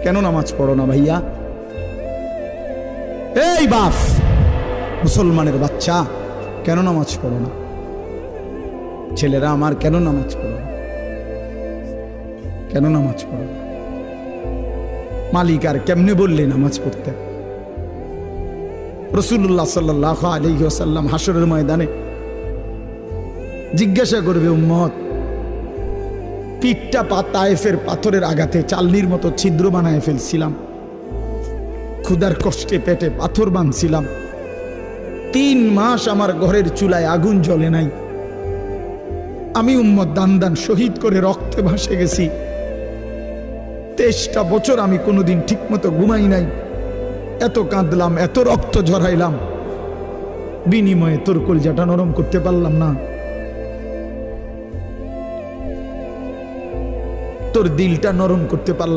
কেন নামাজ পড়ো না ভাইয়া? এই বাপ, মুসলমানের বাচ্চা, কেন নামাজ পড়ো না? ছেলেরা আমার, কেন নামাজ পড়ো না? কেন নামাজ পড়ো না? মালিক আর কেমনে বললে নামাজ পড়তে? রাসূলুল্লাহ সাল্লাল্লাহু আলাইহি ওয়াসাল্লাম হাসরের ময়দানে জিজ্ঞাসা করবে, উম্মত, পিঠটা তায়েফের পাথরের আঘাতে চালনির মতো ছিদ্র বানায় ফেলছিলাম, ক্ষুধার কষ্টে পেটে পাথর বাঁধছিলাম, 3 মাস আমার ঘরের চুলায় আগুন জ্বলে নাই, আমি উম্মত দান দান শহীদ করে রক্তে ভাসে গেছি, 23টা বছর আমি কোনোদিন ঠিক মতো ঘুমাই নাই, এত কাঁদলাম, এত রক্ত ঝরাইলাম, বিনিময়ে তোর কলজাটা নরম করতে পারলাম না, তোর দিলটা নরম করতে পারলাম